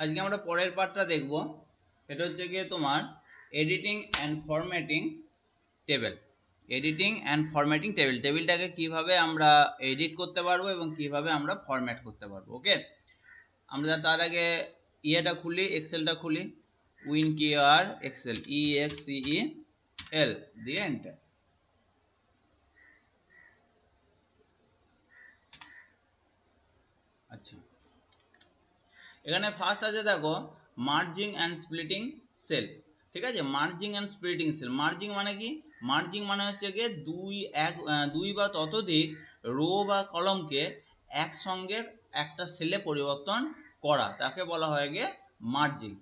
আজকে আমরা পরের পার্টটা দেখব। এটা হচ্ছে গিয়ে তোমার editing and formatting table. Editing and formatting table, টেবিলটাকে কিভাবে আমরা এডিট করতে পারবো এবং কিভাবে আমরা ফরম্যাট করতে পারবো। ওকে, আমরা তার আগে ইয়েটা খুলি, এক্সেলটা খুলি, উইনকিআর এক্সেল, EXCEL দিয়ে এন্টার। আচ্ছা, এখানে ফার্স্ট আছে দেখো মার্জিং অ্যান্ড স্প্লিটিং সেল। ঠিক আছে, merging and splitting cell. Merging মানে কি? মার্জিং মানে হচ্ছে গিয়ে দুই বা ততোধিক রো বা কলমকে একসঙ্গে একটা সেলে পরিবর্তন করা, তাকে বলা হয় গিয়ে মার্জিং।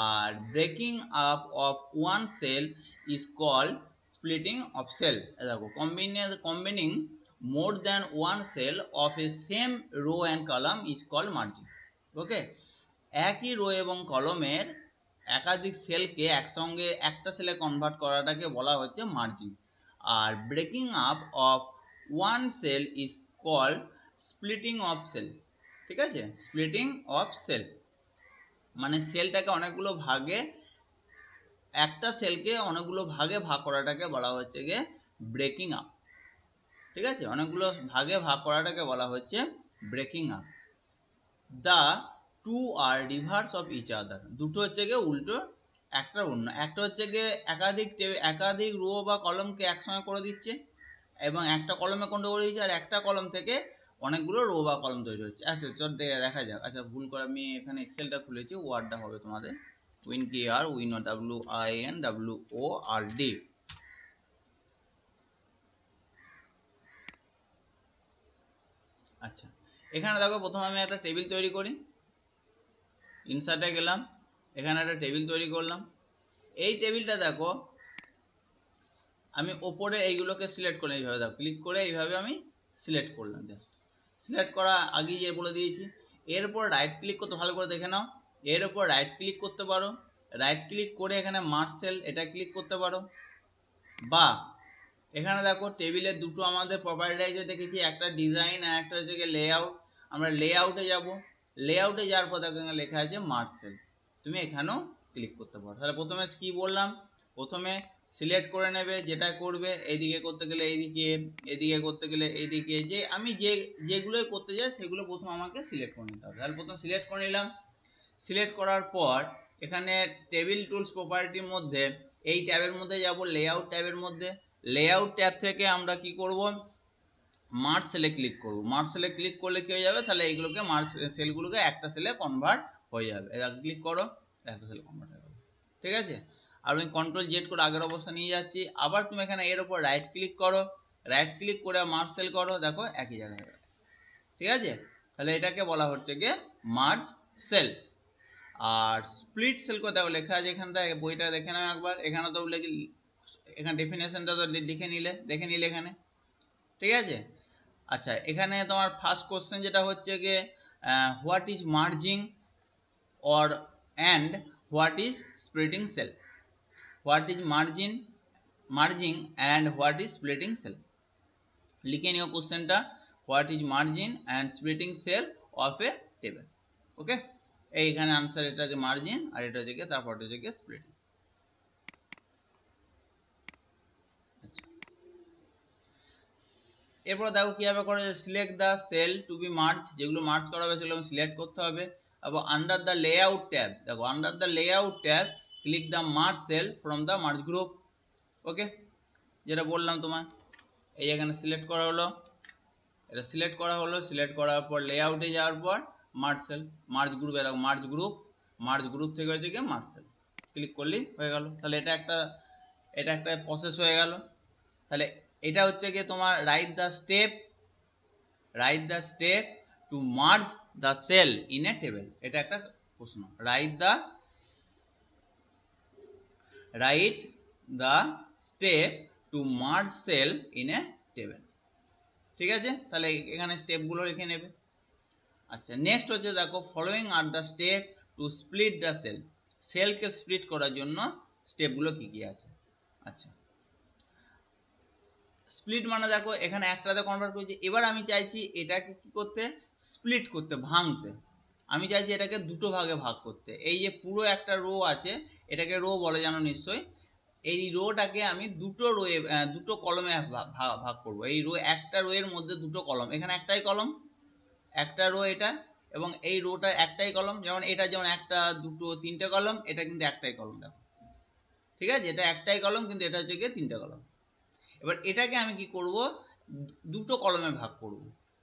আর breaking up of one cell is called splitting of cell. দেখো combining more than one cell of a same row and column is called merging. ওকে, একই রো এবং কলমের একাধিক সেলকে একসঙ্গে একটা সেলে কনভার্ট করাটাকে বলা হচ্ছে মার্জিং। আর breaking up of one cell is called splitting of cell. ঠিক আছে, স্প্লিটিং অফ সেল মানে সেলটাকে অনেকগুলো ভাগে, একটা সেলকে অনেকগুলো ভাগে ভাগ করাটাকে বলা হচ্ছে গিয়ে ব্রেকিং আপ। ঠিক আছে, অনেকগুলো ভাগে ভাগ করাটাকে বলা হচ্ছে breaking up. The two are reverse of each other, দুটো হচ্ছে গিয়ে উল্টো একটা অন্য। একটা হচ্ছে গিয়ে একাধিক রো বা কলমকে একসঙ্গে করে দিচ্ছে, এবং একটা কলমে কোনটা করে দিচ্ছে, আর একটা কলম থেকে অনেকগুলো রো বা কলম তৈরি হচ্ছে। আচ্ছা চল দেখা যাক। আচ্ছা, ভুল করে আমি এখানে এক্সেলটা খুলেছি, ওয়ার্ডটা হবে তোমাদের উইনকিআর, WINWINWORD। আচ্ছা, এখানে দেখো প্রথমে আমি একটা টেবিল তৈরি করি, ইনসার্টে গেলাম, এখানে একটা টেবিল তৈরি করলাম। এই টেবিলটা দেখো আমি ওপরে এইগুলোকে সিলেক্ট করে এইভাবে দেখো ক্লিক করে এইভাবে আমি সিলেক্ট করলাম। জাস্ট সিলেক্ট করা আগেই যে বলে দিয়েছি। এরপর রাইট ক্লিক করতে, ভালো করে দেখে নাও, এর উপর রাইট ক্লিক করতে পারো, রাইট ক্লিক করে এখানে মার্জ সেল এটা ক্লিক করতে পারো। বা এখানে দেখো টেবিলের দুটো আমাদের প্রপার্টিটাইজে দেখেছি, একটা ডিজাইন আর একটা হচ্ছে গিয়ে লেআউট। আমরা লেআউটে যাব, লেআউটে যাওয়ার পর দেখো এখানে লেখা আছে মার্জ সেল, তুমি এখানেও ক্লিক করতে পারো। তাহলে প্রথমে কি বললাম, প্রথমে সিলেক্ট করে নেবে, যেটা করবে এইদিকে করতে গেলে এইদিকে, এদিকে করতে গেলে এইদিকে, যে আমি যেগুলোই করতে যাই সেগুলো প্রথম আমাকে সিলেক্ট করে নিতে হবে। তাহলে প্রথম সিলেক্ট করে নিলাম। সিলেক্ট করার পর এখানে টেবিল টুলস প্রপার্টির মধ্যে এই ট্যাবের মধ্যে যাব, লেআউট ট্যাবের মধ্যে। লেআউট ট্যাব থেকে আমরা কি করব, মার্জ সেলে ক্লিক করব। মার্জ সেলে ক্লিক করলে কি হয়ে যাবে, তাহলে এইগুলোকে মার্জ সেলগুলোকে একটা সেলে কনভার্ট হয়ে যাবে। এটা ক্লিক করো, একটা সেলে কনভার্ট হয়ে যাবে। ঠিক আছে, আর আমি কন্ট্রোল জেড করে আগের অবস্থা নিয়ে যাচ্ছি। আবার তুমি এখানে এর উপর রাইট ক্লিক করো, রাইট ক্লিক করে মার্জ সেল করো, দেখো একই জায়গায় হয়ে গেল। ঠিক আছে, তাহলে এটাকে বলা হচ্ছে গিয়ে মার্জ সেল। আর স্প্লিট সেল কোথাও লেখা আছে এখানটায়, বইটা দেখে নাও একবার। এখানে তো এখানে ডেফিনেশনটা তো দেখে নিলে এখানে। ঠিক আছে, আচ্ছা এখানে তোমার ফার্স্ট কোশ্চেন যেটা হচ্ছে গিয়ে what is merging or and what is splitting cell. What is merging and what is splitting cell, লিখে নিও কোশ্চেনটা, what is merging and splitting cell of a table. Okay, এইখানে আনসার এটা হচ্ছে মার্জিন, আর এটা হচ্ছে গিয়ে তারপর হচ্ছে গিয়ে স্প্লিটিং। এরপর দেখো কিভাবে করে, select the cell to be merge, যেগুলো মার্জ করা হবে সেগুলো সিলেক্ট করতে হবে। এবং আন্ডার দ্য লেআউট ট্যাব, দেখো under the layout tab click the merge cell from the merge group. Okay, যেটা বললাম তোমার, এই এখানে সিলেক্ট করা হলো, এটা সিলেক্ট করা হলো, সিলেক্ট করার পর লেআউটে যাওয়ার পর মার্জ সেল, মার্জ গ্রুপ, এরকম মার্জ গ্রুপ থেকে হচ্ছে গিয়ে মার্জ সেল, ক্লিক করলেই হয়ে গেল। তাহলে এটা একটা প্রসেস হয়ে গেল। তাহলে এটা হচ্ছে গিয়ে তোমার write the step to merge the cell in a table. এটা একটা প্রশ্ন, write the step to merge cell in a table. ঠিক আছে, তাহলে এখানে স্টেপগুলো লিখে নেবে। আচ্ছা, নেক্সট হচ্ছে দেখো following are the step to split the cell, সেলকে স্প্লিট করার জন্য স্টেপগুলো কি কি আছে। আচ্ছা, স্প্লিট মানে দেখো এখানে একটাতে কনভার্ট করেছি, এবার আমি চাইছি এটাকে কি করতে, স্প্লিট করতে, ভাঙতে। আমি চাইছি এটাকে দুটো ভাগে ভাগ করতে। এই যে পুরো একটা রো আছে, এটাকে রো বলে জানো নিশ্চয়ই। এই রোটাকে আমি দুটো কলমে ভাগ করব। এই রো, একটা রো এর মধ্যে দুটো কলম, এখানে একটাই কলম, একটা রো এটা, এবং এই রোটা একটাই কলম। যেমন এটা যেমন একটা, দুটো, তিনটে কলম, এটা কিন্তু একটাই কলম, দেখো ঠিক আছে, এটা একটাই কলম, কিন্তু এটা হচ্ছে গিয়ে তিনটে কলম। এবার এটাকে আমি কি করব, দুটো কলমে ভাগ করব,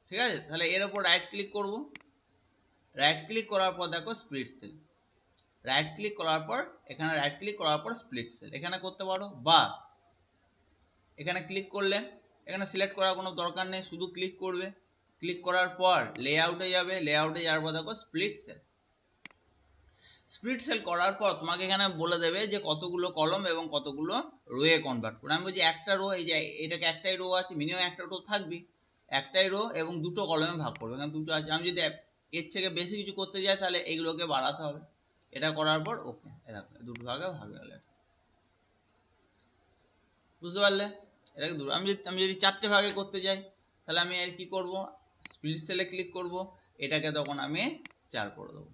ঠিক আছে। তাহলে এর উপর রাইট ক্লিক করব, রাইট ক্লিক করার পর দেখো স্প্লিট সেল, রাইট ক্লিক করার পর এখানে রাইট ক্লিক করার পর স্প্লিট সেল এখানে করতে পারো, বা এখানে ক্লিক করলে, এখানে সিলেক্ট করার কোনো দরকার নেই, শুধু ক্লিক করবে, ক্লিক করার পর লেআউটে যাবে, লেআউটে যাওয়ার পর দেখো স্প্লিট সেল, স্প্লিট সেল করার পর তোমাকে এখানে বলে দেবে যে কতগুলো কলম এবং কতগুলো রোয়ে কনভার্ট করে। আমি বলছি একটা রো, এই যে এটাকে একটাই রো আছে, মিনিমাম একটা রো থাকবে, একটাই রো এবং দুটো কলমে ভাগ করবে, কারণ দুটো আছে। আমি যদি এর থেকে বেশি কিছু করতে যাই তাহলে এইগুলোকে বাড়াতে হবে। এটা করার পর ওকে, দেখো দুটো ভাগে ভাগ হয়ে গেল, বুঝতে পারলে? এটাকে দুটো, আমি যদি চারটে ভাগে করতে যাই তাহলে আমি আর কি করব, স্প্লিট সেলে ক্লিক করব, এটাকে তখন আমি 4 করে দেবো,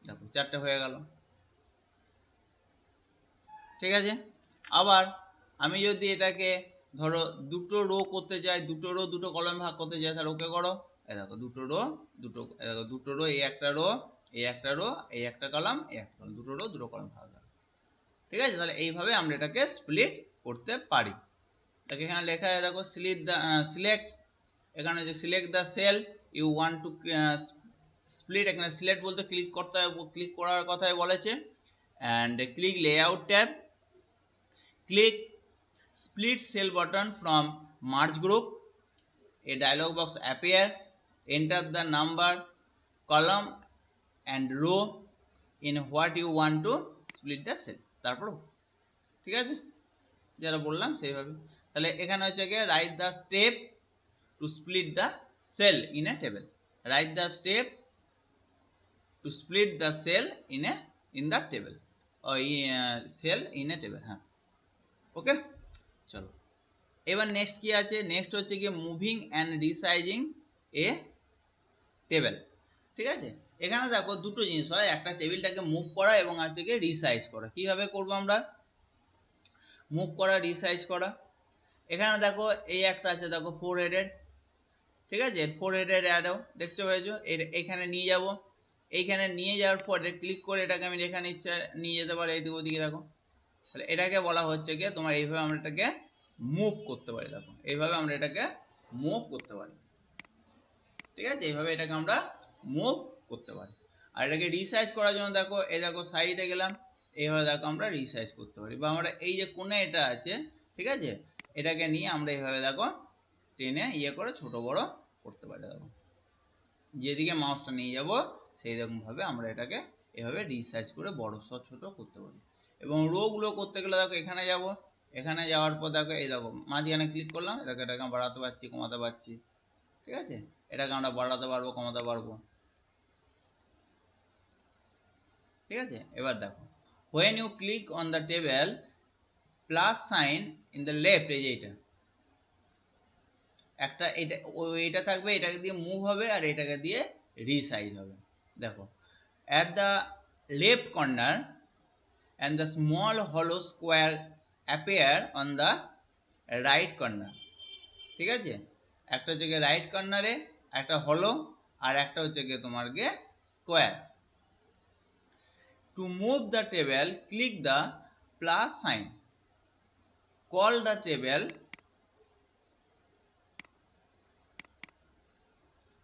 দেখো 4টে হয়ে গেল, ঠিক আছে। আবার আমি যদি এটাকে ধরো দুটো রো করতে চাই, দুটো রো দুটো কলম ভাগ করতে চাই, তাহলে ওকে করো, এই দেখো দুটো রো, দুটো রো, এই একটা রো, এই একটা রো, এই একটা কলাম, এই একটা কলাম, দুটো রো দুটো কলম ভাগ, ঠিক আছে। তাহলে এইভাবে আমরা এটাকে স্প্লিট করতে পারি। তাকে এখানে লেখা আছে দেখো, সিলেক্ট, এখানে যে select the cell you want to split, এখানে সিলেক্ট বলতে ক্লিক করতে হবে, ক্লিক করার কথাই বলেছে। And click layout tab, click split cell button from merge group, a dialog box appear, enter the number, column and row in what you want to split the cell, তারপর ঠিক আছে, যারা বললাম সেইভাবে। তাহলে এখানে হচ্ছে গিয়ে write the step to split the cell in a table, write the step to split the cell in the table, or cell in a table, হ্যাঁ ওকে। চলো এবার নেক্সট কি আছে, নেক্সট হচ্ছে গিয়ে moving and resizing A table, ঠিক আছে। এখানে দেখো দুটো জিনিস হয়, একটা টেবিলটাকে মুভ করা এবং হচ্ছে গিয়ে রিসাইজ করা। কিভাবে করব আমরা মুভ করা, রিসাইজ করা? এখানে দেখো এই একটা আছে, দেখো 4 হেডেড, ঠিক আছে, 4 হেডেড অ্যারো দেখতে পেয়েছো, এখানে নিয়ে যাব, এইখানে নিয়ে যাওয়ার পরে ক্লিক করে এটাকে আমি এখানে ইচ্ছা নিয়ে যেতে পারি এইদিকে ওদিকে, দেখো তাহলে এটাকে বলা হচ্ছে গিয়ে তোমার এইভাবে আমরা এটাকে মুভ করতে পারি, দেখো এইভাবে আমরা এটাকে মুভ করতে পারি, ঠিক আছে, এইভাবে এটাকে আমরা মুভ করতে পারি। আর এটাকে রিসাইজ করার জন্য দেখো, এই দেখো সাইডে গেলাম, এইভাবে দেখো আমরা রিসাইজ করতে পারি, বা আমরা এই যে কোণে এটা আছে, ঠিক আছে, এটাকে নিয়ে আমরা এইভাবে দেখো টেনে ইয়ে করে ছোট বড় করতে পারি, দেখো যেদিকে মাউসটা নিয়ে যাব সেই রকম ভাবে আমরা এটাকে এভাবে রিসাইজ করে বড় ছোট করতে পারি। এবং রো গুলো করতে গেলে দেখো এখানে যাব, এখানে যাওয়ার পর দেখো এই দেখো মাঝখানে ক্লিক করলাম, এটাকে বাড়াতে পারছি, কমাতে পারছি, ঠিক আছে, এটাকে আমরা বাড়াতে পারবো, কমাতে পারবো, ঠিক আছে। এবার দেখো when you click on the table plus sign in the left, এই যে এটা একটা, এটা থাকবে, এটাকে দিয়ে মুভ হবে আর এটাকে দিয়ে রিসাইজ হবে। দেখো at the left corner and the small hollow square appear on the right corner, ঠিক আছে, একটা হচ্ছে গিয়ে রাইট কর্নারে একটা হলো আর একটা হচ্ছে গিয়ে তোমার গিয়ে square. To move the table click the plus sign, call the table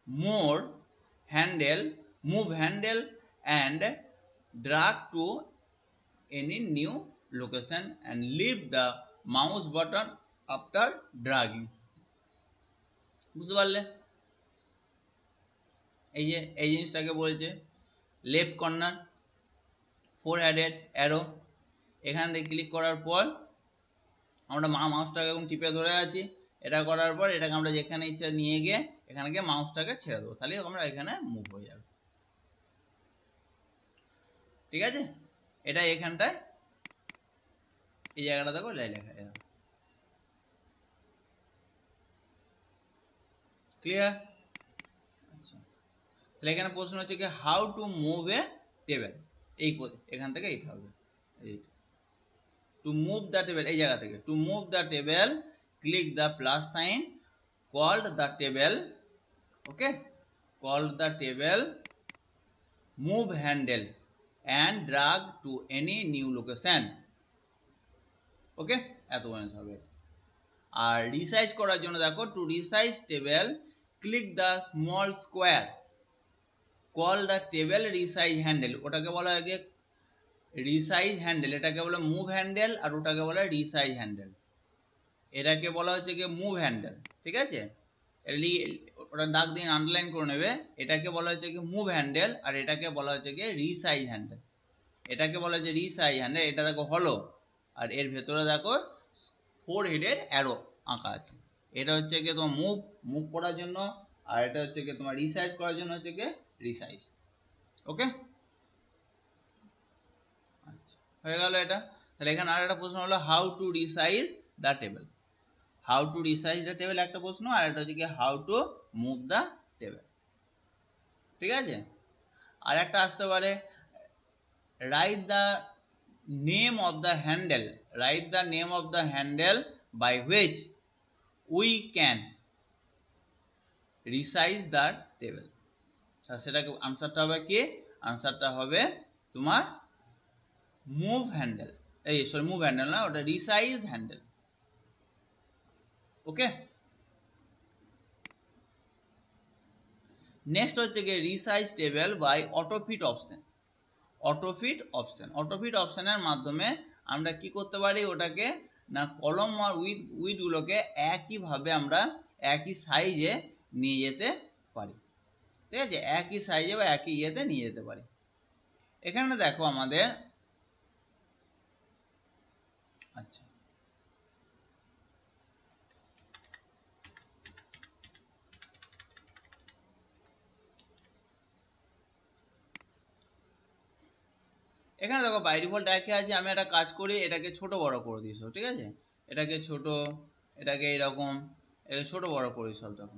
more handle, move handle and drag to any new location and leave the mouse button after dragging, বুঝতে পারলে? এই যে এই জিনিসটাকে বলছে লেফট কর্নার 4 হেডেড অ্যারো, এখান থেকে click করার পর আমরা মাউসটাকে এখন টিপে ধরে আছি, এটা করার পর এটাকে আমরা যেখানে ইচ্ছা নিয়ে গিয়ে এখানে গিয়ে মাউসটাকে ছেড়ে দেবো, তাহলে আমরা এখানে মুভ হয়ে যাবে, ঠিক আছে। এটা এখানটায় এই জায়গাটা দেখো লেখা, ক্লিয়ার? আচ্ছা তাহলে এখানে প্রশ্ন হচ্ছে কি how to move A table, এই এখান থেকে এইটা হবে, টু মুভ দ্য টেবিল, এই জায়গা থেকে to move the table click the plus sign called the table, okay, called the table, move handles and drag to any new location, okay, এত পর্যন্ত হবে। আর রিসাইজ করার জন্য দেখো to resize table click the small square call the table resize handle, ওটাকে বলা হয় রিসাইজ হ্যান্ডেল, এটাকে বলে মুভ হ্যান্ডেল আর ওটাকে বলে রিসাইজ হ্যান্ডেল, এটাকে বলা হচ্ছে কি মুভ হ্যান্ডেল, ঠিক আছে, ওটা দাগ দিয়ে আন্ডারলাইন করে নেবে, এটাকে বলা হচ্ছে কি মুভ হ্যান্ডেল আর এটাকে বলা হচ্ছে কি রিসাইজ হ্যান্ডেল, এটাকে বলা হচ্ছে রিসাইজ হ্যান্ডেল, এটা দেখো হলো আর এর ভেতরে দেখো 4 হেডের অ্যারো আঁকা আছে, এটা হচ্ছে কি তোমার মুভ করার জন্য আর এটা হচ্ছে কি তোমার রিসাইজ করার জন্য হচ্ছে কি রিসাইজ, ওকে, আচ্ছা হয়ে গেল এটা। তাহলে এখানে আর একটা প্রশ্ন হলো how to resize the table, how to resize the table একটা প্রশ্ন, আর এটা হচ্ছে কি how to move the table, ঠিক আছে। আর একটা আসতে পারে write the name of the handle, write the name of the handle by which we can resize the table, সেটাকে আনসারটা হবে কি, আনসারটা হবে তোমার মুভ হ্যান্ডেল, এই সরি মুভ হ্যান্ডেল না, ওটা রিসাইজ হ্যান্ডেল, ওকে। নেক্সট হচ্ছে কি resize table by autofit option, autofit option, autofit অপশনের মাধ্যমে আমরা কি করতে পারি ওটাকে না কলম আর উইথগুলোকে একইভাবে আমরা একই সাইজে নিয়ে যেতে পারি, ঠিক আছে, একই সাইজে বা একই ইয়েতে নিয়ে যেতে পারি। এখানে দেখো আমাদের আচ্ছা এখানে দেখো বাই ডিফল্ট একই আছে, আমি একটা কাজ করি এটাকে ছোট বড় করে দিই সব, ঠিক আছে, এটাকে ছোট, এটাকে এরকম, এটাকে ছোট বড় করি সব, দেখো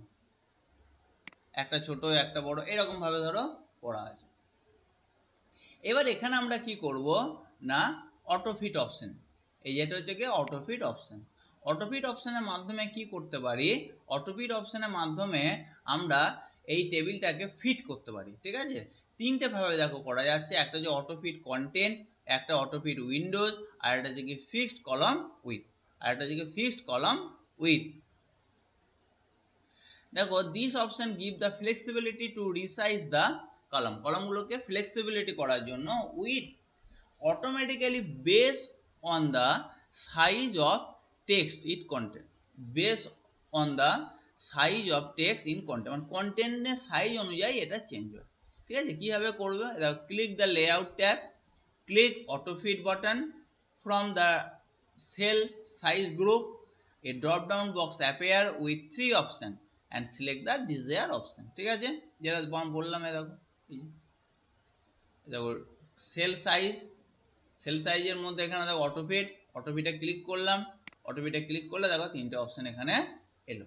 একটা ছোট একটা বড় এরকম ভাবে ধরো করা আছে। এবার এখানে আমরা কি করব না অটোফিট অপশন, এই যেটা হচ্ছে কি অটোফিট অপশন, অটোফিট অপশনের মাধ্যমে কি করতে পারি, অটোফিট অপশনের মাধ্যমে আমরা এই টেবিলটাকে ফিট করতে পারি, ঠিক আছে, তিনটে ভাবে দেখো করা যাচ্ছে, একটা হচ্ছে অটোফিট কন্টেন্ট, একটা অটোফিট উইন্ডোজ, আর একটা হচ্ছে কি ফিক্সড কলাম উইথ, আর একটা হচ্ছে কি ফিক্সড কলাম উইথ। দেখো this option give the flexibility to resize the column, কলামগুলোকে ফ্লেক্সিবিলিটি করার জন্য width automatically base on the size of text it content, base on the size of text in content, মানে কন্টেন্টের size অনুযায়ী এটা change হয়, ঠিক আছে, কিভাবে করবে দেখো click the layout tab, click autofit button from the cell size group, a drop down box appear with 3 options and select the desired option, ঠিক আছে, যেটা বললাম দেখো দেখো সেল সাইজ, সেল সাইজের মধ্যে এখানে দেখো অটোফিট, অটোফিটে ক্লিক করলাম, অটোফিটে ক্লিক করলে দেখো তিনটে অপশন এখানে এলো,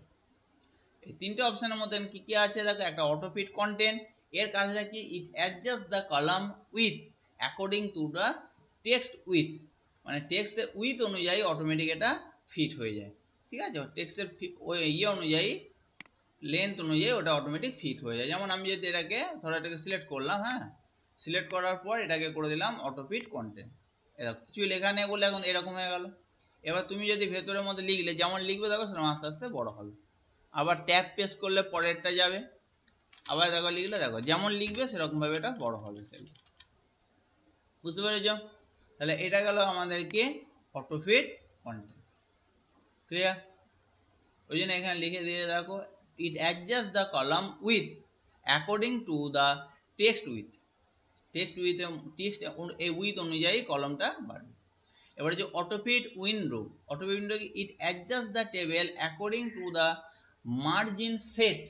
এই তিনটে অপশনের মধ্যে কি কি আছে দেখো, একটা অটোফিট কন্টেন্ট, এর কাজটা কি it adjust the column width according to the text width, মানে টেক্সটের উইথ অনুযায়ী অটোমেটিক এটা ফিট হয়ে যায়, ঠিক আছে, টেক্সটের ওই ইয়ে অনুযায়ী লেন্থ অনুযায়ী ওটা অটোমেটিক ফিট হয়ে যায়। যেমন আমি যদি এটাকে ধরো এটাকে সিলেক্ট করলাম, হ্যাঁ সিলেক্ট করার পর এটাকে করে দিলাম অটোফিট কন্টেন্ট, এরকম কিছুই লেখা নেই বলে এখন এরকম হয়ে গেল। এবার তুমি যদি ভেতরের মধ্যে লিখলে যেমন লিখবে দেখো সেরকম আস্তে আস্তে বড় হবে, আবার ট্যাব প্রেস করলে পরেরটা যাবে, আবার দেখো লিখলে দেখো যেমন লিখবে সেরকম ভাবে এটা বড় হবে, বুঝতে পেরেছ? তাহলে এটা গেল আমাদেরকে অটোফিট কন্টেন্ট, ক্লিয়ার? ওই জন্য এখানে লিখে দিয়ে দেখো it adjust the column width according to the text width, text width text এই উইথ অনুযায়ী কলমটা বাড়বে। এবারে যে autofit window, autofit window it adjust the table according to the margin set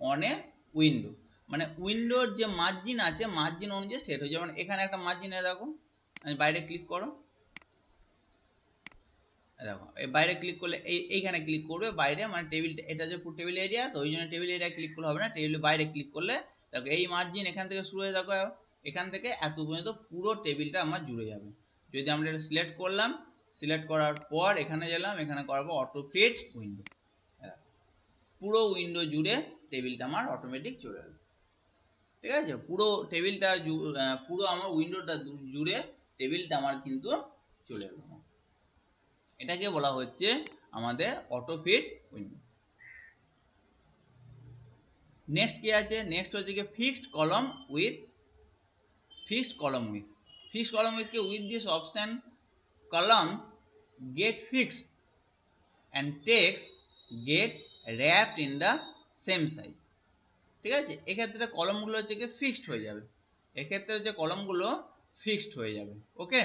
on a window, মানে উইন্ডোর যে মার্জিন আছে মার্জিন অনুযায়ী সেট হয়ে যাবে, মানে এখানে একটা মার্জিন দেখো, আমি বাইরে ক্লিক করো, দেখো বাইরে ক্লিক করলে এইখানে ক্লিক করবে বাইরে, মানে টেবিল, এটা যে পুরো টেবিল এরিয়া, তো ওই জন্য টেবিল এরিয়া ক্লিক করলে হবে না, টেবিলের বাইরে ক্লিক করলে দেখো এই মার্জিন এখান থেকে শুরু হয়ে, দেখো এখান থেকে এত পর্যন্ত পুরো টেবিলটা আমার জুড়ে যাবে। যদি আমরা এটা সিলেক্ট করলাম, সিলেক্ট করার পর এখানে গেলাম, এখানে করবো অটো ফিট উইন্ডো, পুরো উইন্ডো জুড়ে টেবিলটা আমার অটোমেটিক চলে গেল। ঠিক আছে, পুরো টেবিলটা পুরো আমার উইন্ডোটা জুড়ে টেবিলটা আমার কিন্তু চলে গেল। এটাকে বলা হচ্ছে আমাদের অটো ফিট উইন্ডো। নেক্সট কি আছে, নেক্সট হচ্ছে কি fixed column with, fixed column width. Fixed column width के with this option columns get fixed and text get wrapped in the same size. ঠিক আছে, এক্ষেত্রে কলমগুলো হচ্ছে কি ফিক্সড হয়ে যাবে, এক্ষেত্রে হচ্ছে কলমগুলো ফিক্সড হয়ে যাবে। ওকে,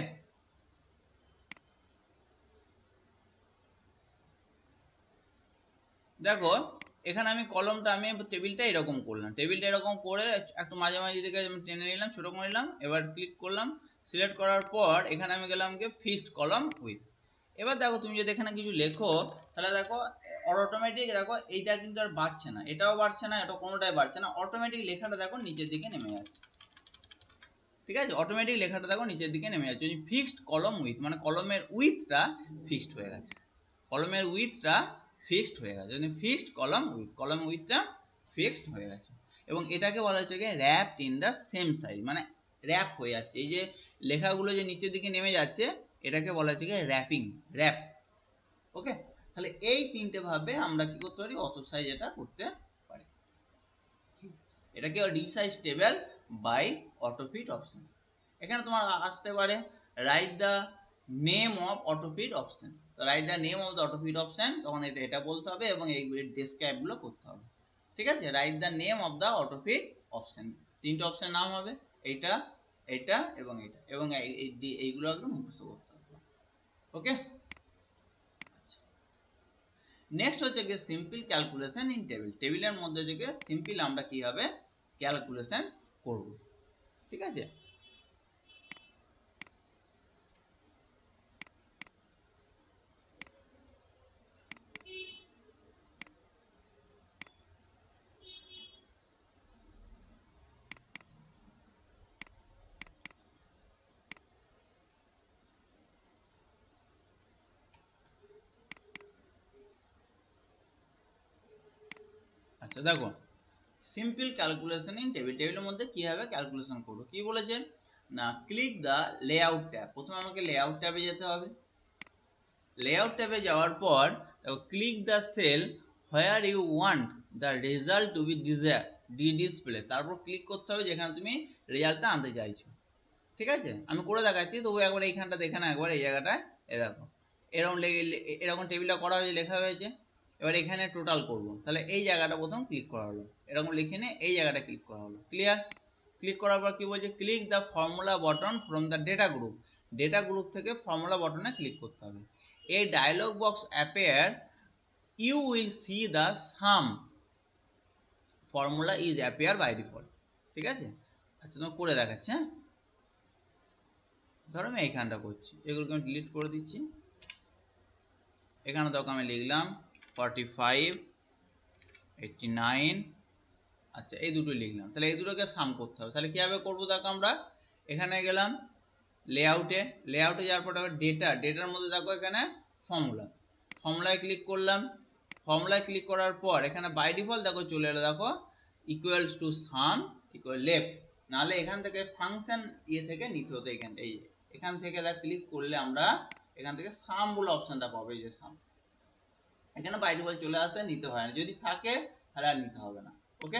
দেখো এখানে আমি কলমটা, আমি টেবিলটা এরকম করলাম, টেবিলটা এরকম করে একটু মাঝে মাঝে দিকে আমি টেনে নিলাম, ছোট করে নিলাম, এবার ক্লিক করলাম, সিলেক্ট করার পর এখানে আমি গেলাম কি ফিক্সড কলাম উইথ। এবার দেখো তুমি যদি এখানে কিছু লেখো তাহলে দেখো অটোমেটিক, দেখো এইটা কিন্তু আর বাড়ছে না, এটাও বাড়ছে না, এটা কোনোটাই বাড়ছে না, অটোমেটিক লেখাটা দেখো নিচের দিকে নেমে যাচ্ছে। ঠিক আছে, অটোমেটিক লেখাটা দেখো নিচের দিকে নেমে যাচ্ছে। ফিক্সড কলম উইথ মানে কলমের উইথটা ফিক্সড হয়ে গেছে, কলমের উইথটা ফিক্সড হয়ে গেছে, ফিক্সড কলাম উইথ, কলাম উইথটা ফিক্সড হয়ে গেছে। এবং এটাকে বলা হচ্ছে কি wrapped in the same size, মানে র্যাপ হয়ে যাচ্ছে, এই যে লেখাগুলো যে নিচের দিকে নেমে যাচ্ছে এটাকে বলা হচ্ছে কি র্যাপিং, র্যাপ। ওকে, তাহলে এই তিনটে ভাবে আমরা কি করতে পারি, অটো সাইজ এটা করতে পারি। এটাকে resize table by autofit option. এখানে তোমার আসতে পারে write the name of autofit option, তো write the name of the autofit option, তখন এটা বলতে হবে এবং এইগুলির ডেসক্রাইব গুলো করতে হবে। ঠিক আছে, right the name of the autofit option, তিনটে অপশন নাম হবে, এইটা, এটা এবং এটা, এবং এইগুলো একদম মুখস্থ করতে হবে। ওকে, নেক্সট হচ্ছে কি সিম্পল ক্যালকুলেশন ইন টেবিল, টেবিলের মধ্যে থেকে সিম্পল আমরা কিভাবে ক্যালকুলেশন করব। ঠিক আছে, আচ্ছা দেখো সিম্পল ক্যালকুলেশন ইন টেবিল, টেবিলের মধ্যে কিভাবে ক্যালকুলেশন করব, কি বলেছে না, ক্লিক দ্য লেআউট ট্যাব, প্রথমে আমাকে লেআউট ট্যাবে যেতে হবে, লেআউট ট্যাবে যাওয়ার পর click the cell where you want the result to be display, তারপর ক্লিক করতে হবে যেখানে তুমি রেজাল্টটা আনতে চাইছো। ঠিক আছে, আমি করে দেখাচ্ছি, তবু একবার এইখানটা দেখে না, একবার এই জায়গাটায় এ দেখো এরকম এরকম টেবিলটা করা হয়েছে, লেখা হয়েছে, এবার এখানে টোটাল করব, তাহলে এই জায়গাটা প্রথম ক্লিক করা হলো, এরকম লিখে নিয়ে এই জায়গাটা ক্লিক করা হলো, ক্লিয়ার। ক্লিক করার পর কি বলছে, click the formula button from the data group, data group থেকে ফর্মুলা বটনে ক্লিক করতে হবে। এই dialog box appear, you will see the sum formula is appear by default. ঠিক আছে, আচ্ছা তোমার করে দেখাচ্ছি। হ্যাঁ, ধরো আমি এইখানটা করছি, এগুলোকে আমি ডিলিট করে দিচ্ছি, এখানে দেখো আমি লিখলাম 45 89, আচ্ছা এই দুটো লিখলাম, তাহলে এই দুটোকে সাম করতে হবে, তাহলে কিভাবে করবো দেখো, আমরা এখানে গেলাম লেআউটে, লেআউটে যাওয়ার পর দেখো ডেটা, ডেটার মধ্যে দেখো এখানে ফর্মুলা, ফর্মুলায় ক্লিক করলাম, ফর্মুলায় ক্লিক করার পর এখানে বাই ডিফল্ট দেখো চলে এলো, দেখো equals to some equal left, নাহলে এখান থেকে ফাংশন ইয়ে থেকে নিতে হতো, এখান থেকে ক্লিক করলে আমরা এখান থেকে সাম বলে অপশনটা পাবো, এই যে সাম, এখানে বাই ডিফল্ট চলে আসে, নিতে হয় না, যদি থাকে তাহলে আর নিতে হবে না। ওকে,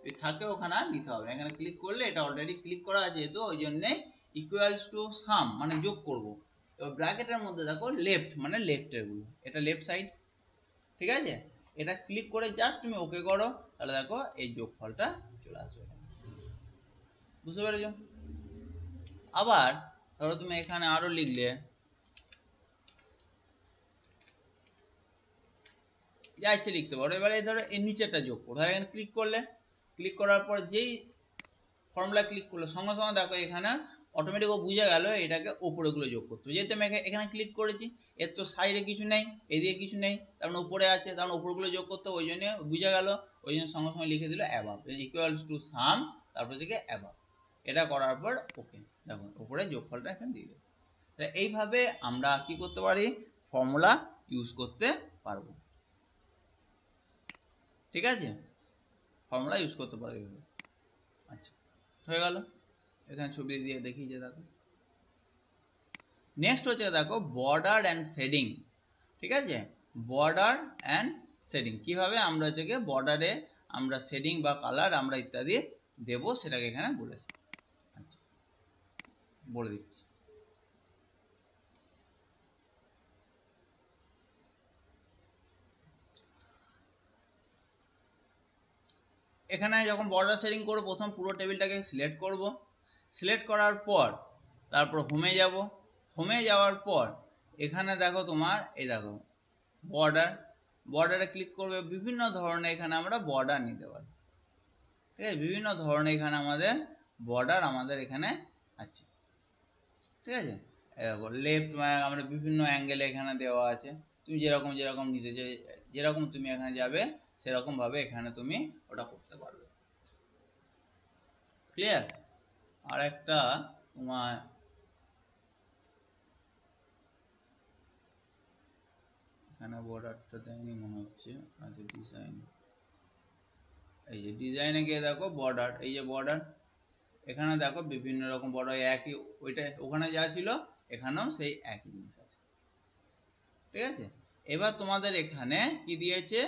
যদি থাকে ওখানে আর নিতে হবে না, এখানে ক্লিক করলে এটা অলরেডি ক্লিক করা আছে যেহেতু, ওই জন্যে ইকুয়ালস টু সাম মানে যোগ করব, এবার ব্র্যাকেটের মধ্যে দেখো লেফট মানে লেফটের গুলো, এটা লেফট সাইড। ঠিক আছে, এটা ক্লিক করে জাস্ট তুমি ওকে করো, তাহলে দেখো এই যোগফলটা চলে আসবে, বুঝতে পেরেছো। আবার ধরো তুমি এখানে আরো লিখলে, যা ইচ্ছে লিখতে পারো, এবারে ধরো এই নিচেরটা যোগ করো, এখানে ক্লিক করলে, ক্লিক করার পর যেই ফর্মুলা ক্লিক করলে সঙ্গে সঙ্গে দেখো এখানে অটোমেটিক ও বুঝে গেল এটাকে ওপরে গুলো যোগ করতে হবে, যেহেতু আমি এখানে ক্লিক করেছি, এর তো সাইডে কিছু নেই, এদিকে কিছু নেই, তার মানে উপরে আছে, তার মানে উপরগুলো যোগ করতে, ওই জন্য বুঝে গেল ওই জন্য সঙ্গে সঙ্গে লিখে দিল অ্যাবাভ ইকুয়ালস টু সাম, তারপর হচ্ছে অ্যাবাভ। এটা করার পর ওকে, দেখুন উপরে যোগফলটা এখানে দিয়ে দেবো। এইভাবে আমরা কি করতে পারি, ফর্মুলা ইউজ করতে পারবো। ঠিক আছে, ফর্মুলা ইউজ করতে পারবো এইভাবে। আচ্ছা হয়ে গেল, এখানে ছবি দিয়ে দেখি যে দেখো নেক্সট হচ্ছে দেখো বর্ডার অ্যান্ড শেডিং। ঠিক আছে, বর্ডার অ্যান্ড শেডিং কিভাবে আমরা হচ্ছে বর্ডারে আমরা শেডিং বা কালার আমরা ইত্যাদি দেব সেটাকে এখানে বলেছি। আচ্ছা বলে দিচ্ছি। এখানে যখন বর্ডার শেডিং করব প্রথম পুরো টেবিলটাকে সিলেক্ট করব, সিলেক্ট করার পর তারপর হোমে যাব, হোমে যাওয়ার পর এখানে দেখো তোমার এই দেখো বর্ডার, বর্ডারে ক্লিক করবে, বিভিন্ন ধরনের এখানে আমরা বর্ডার নিতে পারি। ঠিক আছে, বিভিন্ন ধরনের এখানে আমাদের বর্ডার আমাদের এখানে আছে। ঠিক আছে, দেখো লেফট আমরা বিভিন্ন অ্যাঙ্গেলে এখানে দেওয়া আছে, তুমি যেরকম যেরকম নিতে চাই, যেরকম তুমি এখানে যাবে সেরকম ভাবে এখানে তুমি ওটা করতে পারবে। ক্লিয়ার? আর একটা তোমার এখানে বর্ডারটা দেয়নি মনে হচ্ছে, আচ্ছা ডিজাইন, এই যে ডিজাইনে গিয়ে দেখো বর্ডার, এই যে বর্ডার এখানে দেখো বিভিন্ন রকম বর্ডার, একই ওইটা ওখানে যা ছিল এখানেও সেই একই জিনিস আছে। ঠিক আছে, এবার তোমাদের এখানে কি দিয়েছে,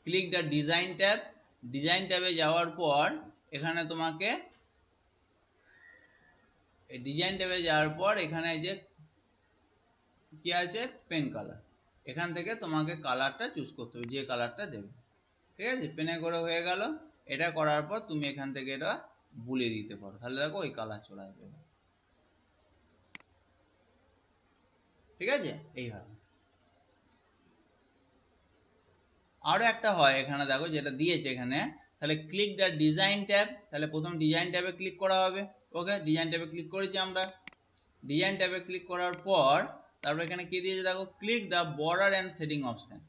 click the design tab, design ট্যাবে যাওয়ার পর এখানে তোমাকে এই ডিজাইন ট্যাবে যাওয়ার পর এখানে যে কি আছে পেন কালার, এখান থেকে তোমাকে কালারটা চুজ করতে হবে যে কালারটা দেবে। ঠিক আছে, পেনে করে হয়ে গেল, এটা করার পর তুমি এখান থেকে এটা বুলিয়ে দিতে পারো, তাহলে দেখো ওই কালার চলে আসবে। ঠিক আছে, এইভাবে। আরো একটা হয় এখানে দেখো যেটা দিয়েছে এখানে, তাহলে ক্লিক দ্য ডিজাইন ট্যাব, তাহলে প্রথম ডিজাইন ট্যাবে ক্লিক করা হবে। ওকে, ডিজাইন ট্যাবে ক্লিক করেছি আমরা, ডিজাইন ট্যাবে ক্লিক করার পর তারপর এখানে কি দিয়েছে দেখো, click the border and shading option,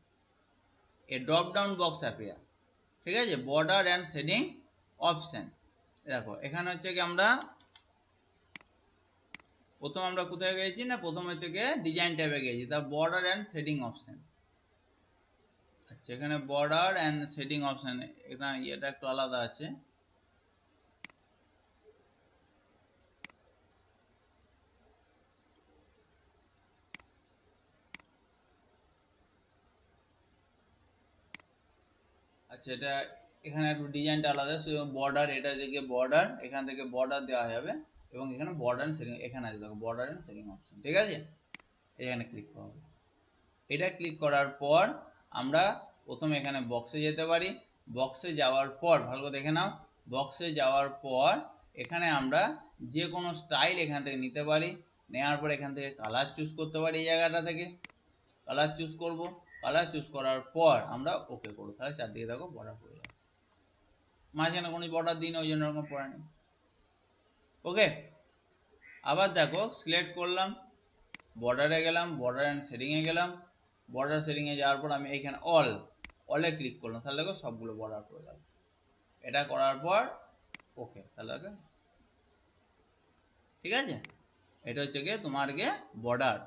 a drop down box appear. ঠিক আছে, বর্ডার অ্যান্ড শেডিং অপশন, দেখো এখানে হচ্ছে কি আমরা প্রথম আমরা কোথায় গেছি না, প্রথম হচ্ছে গিয়ে ডিজাইন ট্যাবে গেছি, তার বর্ডার অ্যান্ড শেডিং অপশন। আচ্ছা এখানে বর্ডার অ্যান্ড শেডিং অপশন, এখানে এটা একটু আলাদা আছে। আচ্ছা এটা এখানে একটু ডিজাইনটা আলাদা, বর্ডার, এটা হচ্ছে বর্ডার, এখান থেকে বর্ডার দেওয়া যাবে এবং এখানে বর্ডার এন্ড শেডিং, এখানে আছে দেখো বর্ডার এন্ড শেডিং অপশন। ঠিক আছে, এখানে ক্লিক করব, এটা ক্লিক করার পর আমরা প্রথমে এখানে বক্সে যেতে পারি, বক্সে যাওয়ার পর ভালো করে দেখে নাও, বক্সে যাওয়ার পর এখানে আমরা যে কোনো স্টাইল এখান থেকে নিতে পারি, নেওয়ার পর এখান থেকে কালার চুজ করতে পারি, এই জায়গাটা থেকে কালার চুজ করব, কালার চুজ করার পর আমরা ওকে করবো, তাহলে চারদিকে দেখো বর্ডার পড়ে যাবে, মাঝখানে কোনো বর্ডার দিই না ওই জন্য ওরকম পড়ে না। ওকে, আবার দেখো সিলেক্ট করলাম, বর্ডারে গেলাম, বর্ডার অ্যান্ড শেডিংয়ে গেলাম, বর্ডার শেডিংয়ে যাওয়ার পর আমি এইখানে অলে ক্লিক করলাম, তাহলে দেখো সবগুলো বর্ডার পড়ে যাবে। এটা করার পর ওকে, তাহলে ওকে। ঠিক আছে, এটা হচ্ছে গিয়ে তোমার গিয়ে বর্ডার।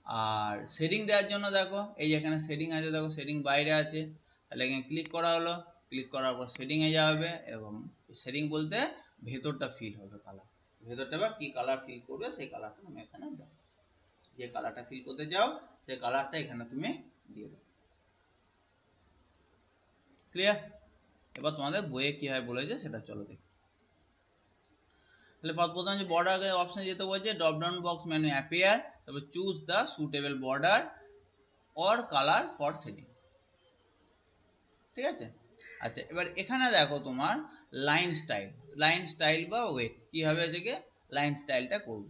আর শেডিং দেওয়ার জন্য দেখো এই যে এখানে শেডিং আছে, দেখো শেডিং বাইরে আছে, তাহলে এখানে ক্লিক করা হলো, ক্লিক করার পর শেডিংয়ে যাবে এবং শেডিং বলতে ভেতরটা ফিল হবে কালার, ভেতরটা বা কি কালার ফিল করবে সেই কালারটা তুমি এখানে দাও, যে কালারটা ফিল করতে চাও সেই কালারটা এখানে তুমি দিয়ে দাও। ক্লিয়ার? এবার তোমাদের বইয়ে কি হয় বলেছে সেটা চলো দেখি। তাহলে প্রথমে যে বর্ডার অপশন যেতে বলছে, drop down box menu appear, তারপর choose the suitable border or colour for shading. ঠিক আছে, আচ্ছা এবার এখানে দেখো তোমার লাইন স্টাইল, লাইন স্টাইল বা ওয়েট কিভাবে হচ্ছে কি লাইন স্টাইলটা করব।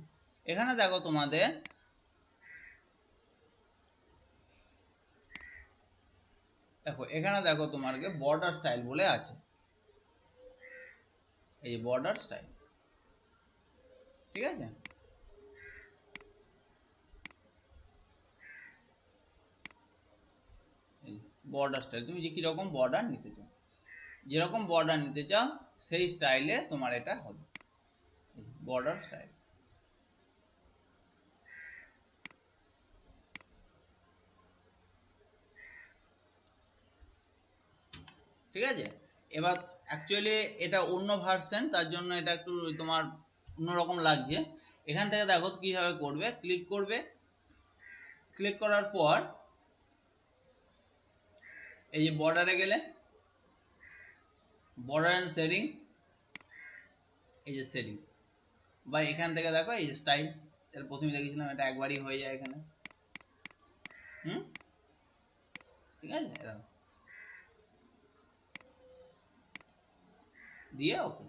এখানে দেখো তোমাদের দেখো এখানে দেখো তোমার বর্ডার স্টাইল বলে আছে, এই বর্ডার স্টাইল। ঠিক আছে, বর্ডার স্টাইল, তুমি যে কিরকম বর্ডার নিতে চাও, যেরকম বর্ডার নিতে চাও সেই স্টাইলে তোমার এটা হবে বর্ডার স্টাইল। ঠিক আছে, এবার অ্যাকচুয়ালি এটা অন্য ভার্সন, তার জন্য এটা একটু তোমার অন্যরকম লাগছে। এখান থেকে দেখো কিভাবে করবে, ক্লিক করবে, ক্লিক করার পর এই যে বর্ডারে গেলে বর্ডার এন্ড শেডিং, এই যে শেডিং, বা এখান থেকে দেখো এই যে স্টাইল, এর প্রথমে দেখেছিলাম এটা একবারই হয়ে যায় এখানে। ঠিক আছে, দিয়ে ওকে,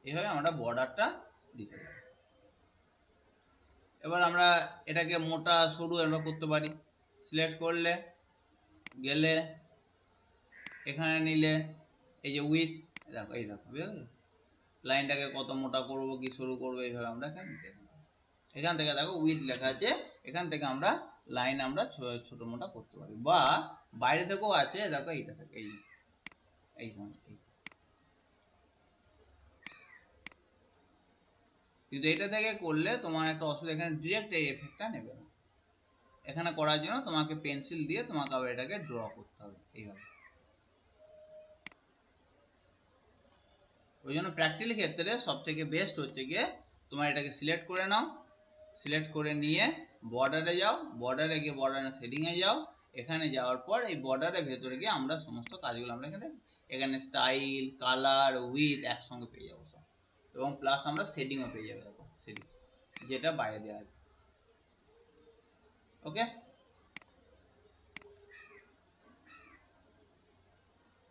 এইভাবে আমরা বর্ডারটা দিতে পারি। এবার আমরা এটাকে মোটা সরু আমরা করতে পারি। সিলেক্ট করলে গেলে এখানে নিলে এই যে উইথ, দেখো এই দেখো বুঝলে লাইনটাকে কত মোটা করব কি সরু করব, এইভাবে আমরা এখান থেকে দেখো উইথ লেখা আছে, এখান থেকে আমরা লাইন আমরা ছোট মোটা করতে পারি, বা বাইরে থেকেও আছে দেখো এইটা থেকে এই কিন্তু এটা থেকে করলে তোমার একটা অসুবিধা, এখানে ডিরেক্ট এই এফেক্টটা নেবে না। এখানে করার জন্য তোমাকে পেন্সিল দিয়ে তোমাকে আবার এটাকে ড্র করতে হবে এইভাবে। ওই জন্য প্র্যাকটিক্যাল ক্ষেত্রে সব থেকে বেস্ট হচ্ছে গিয়ে তোমার এটাকে সিলেক্ট করে নাও, সিলেক্ট করে নিয়ে বর্ডারে যাও, বর্ডারে গিয়ে বর্ডারের শেডিংয়ে যাও, এখানে যাওয়ার পর এই বর্ডারের ভেতরে গিয়ে আমরা সমস্ত কাজগুলো আমরা এখানে স্টাইল, কালার, উইথ একসঙ্গে পেয়ে যাবো সব, এবং প্লাস আমরা শেডিংও পেয়ে যাবো, দেখো শেডিং যেটা বাইরে দেওয়া আছে। ওকে,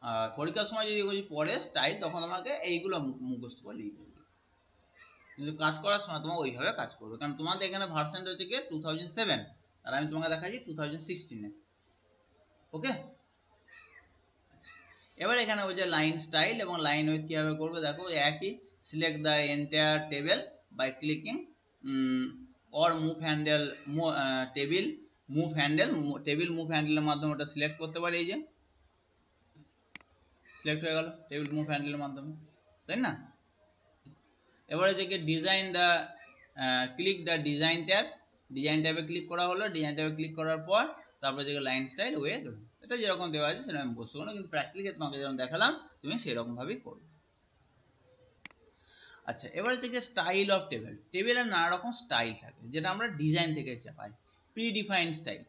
আর পরীক্ষার সময় যদি পরে স্টাইল, তখন তোমাকে এইগুলো মুখস্থ করে লিখবে, কিন্তু কাজ করার সময় তোমার ওইভাবে কাজ করবে, কারণ তোমাদের এখানে ভার্সনটা হচ্ছে গিয়ে 2007, আর আমি তোমাকে দেখাচ্ছি 2016-এ। ওকে, এবার এখানে ওই যে লাইন স্টাইল এবং লাইন উইথ কিভাবে করবে দেখো একই, select the entire table by clicking or move handle, table move handle, table move হ্যান্ডেলের মাধ্যমে ওটা সিলেক্ট করতে পারি, এই যে সিলেক্ট হয়ে গেল টেবিল মুভ হ্যান্ডেলের মাধ্যমে, তাই না? এবারে যে design the, click the design tab, design ট্যাবে ক্লিক করা হলো, ডিজাইন ট্যাবে ক্লিক করার পর তারপরে যে লাইন স্টাইল ওয়েট, এটা যেরকম দেওয়া আছে সেটা আমি বসবো না, কিন্তু প্র্যাকটিক্যালি তোমাকে যেরকম দেখালাম তুমি সেরকম ভাবেই করবে। আচ্ছা, এবারে থেকে স্টাইল অফ টেবিল, টেবিলের নানা রকম স্টাইল থাকে যেটা আমরা ডিজাইন থেকে পাই, প্রি ডিফাইন স্টাইল।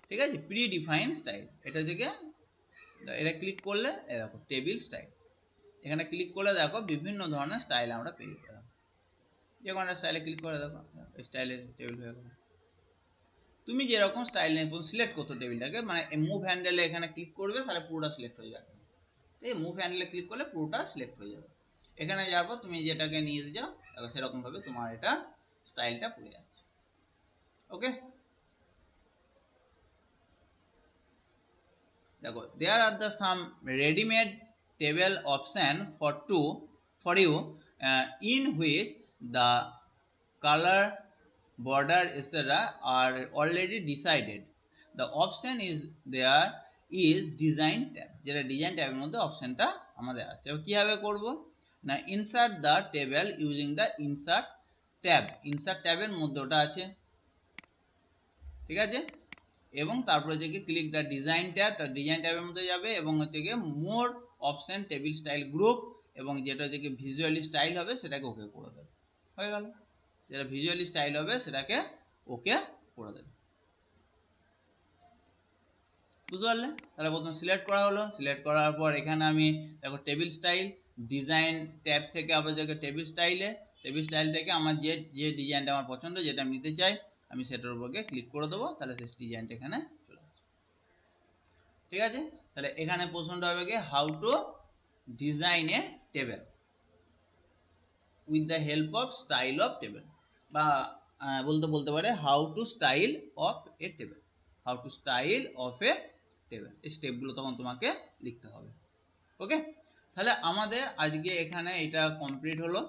ঠিক আছে, প্রি ডিফাইন স্টাইল, এটা থেকে এটা ক্লিক করলে দেখো টেবিল স্টাইল, এখানে ক্লিক করলে দেখো বিভিন্ন ধরনের স্টাইল আমরা পেয়ে যাবো, যে কোনো স্টাইলে ক্লিক করে দেখো স্টাইলে টেবিল হয়ে গেল। তুমি যেরকম স্টাইল নিয়ে সিলেক্ট করছো টেবিলটাকে, মানে মুভ হ্যান্ডেলে এখানে ক্লিক করবে তাহলে পুরোটা সিলেক্ট হয়ে যাবে, এই মুভ হ্যান্ডেলে ক্লিক করলে পুরোটা সিলেক্ট হয়ে যাবে, এখানে যাওয়ার পর তুমি যেটাকে নিয়ে যাও সেরকম ভাবে তোমার এটা স্টাইলটা পড়ে যাচ্ছে। ওকে, দেখো there are the some readymade table option for you in which the color, border etc are already decided. The option is there is design tab, যেটা ডিজাইন ট্যাবের মধ্যে অপশনটা আমাদের আছে। কিভাবে করব না, insert the table using the insert tab, insert ট্যাবের মধ্যে ওটা আছে, ঠিক আছে, এবং তারপরে হচ্ছে click the design tab, design ট্যাবের মধ্যে যাবে এবং হচ্ছে গিয়ে মোর অপশন টেবিল স্টাইল গ্রুপ, এবং যেটা হচ্ছে ভিজুয়ালি স্টাইল হবে সেটাকে ওকে করে দেবে, হয়ে গেল, যেটা ভিজুয়ালি স্টাইল হবে সেটাকে ওকে করে দেবে। বুঝতে পারলে? তাহলে প্রথমে সিলেক্ট করা হলো, সিলেক্ট করার পর এখানে আমি দেখো টেবিল স্টাইল, ডিজাইন ট্যাব থেকে আবার যাকে টেবিল স্টাইলে, টেবিল স্টাইল থেকে আমার যে ডিজাইনটা আমার পছন্দ, যেটা আমি নিতে চাই আমি সেটার উপর ক্লিক করে দেবো, তাহলে সেই ডিজাইনটা এখানে চলে আসবে। ঠিক আছে, তাহলে এখানে প্রশ্নটা হবে কি, how two design A table with the help of style of table, বা বলতে পারে how to style of a table, how two style of a table, এই স্টেপগুলো তখন তোমাকে লিখতে হবে। ওকে, তাহলে আমাদের আজকে এখানে এটা কমপ্লিট হলো।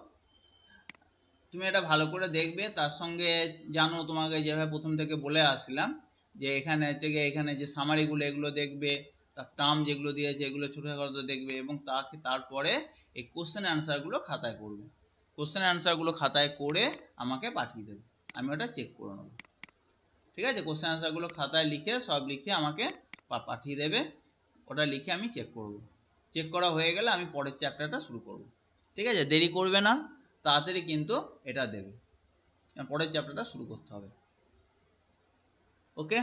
তুমি এটা ভালো করে দেখবে, তার সঙ্গে জানো তোমাকে যেভাবে প্রথম থেকে বলে আসলাম যে এখানে হচ্ছে গিয়ে এখানে যে সামারিগুলো এগুলো দেখবে, তার টার্ম যেগুলো দিয়েছে এগুলো ছোটোখাটো দেখবে, এবং তারপরে এই কোশ্চেন অ্যান্সারগুলো খাতায় করবে। কোশ্চেন অ্যান্সারগুলো খাতায় করে আমাকে পাঠিয়ে দেবে, আমি ওটা চেক করে নেবো। ঠিক আছে, কোশ্চেন অ্যান্সারগুলো খাতায় লিখে সব লিখে আমাকে পাঠিয়ে দেবে, ওটা লিখে আমি চেক করব। চেক করা হয়ে গেলে আমি পরের চ্যাপ্টারটা শুরু করব। ঠিক আছে, দেরি করবে না, তাড়াতাড়ি কিন্তু এটা দেবে, পরের চ্যাপ্টারটা শুরু করতে হবে। ওকে।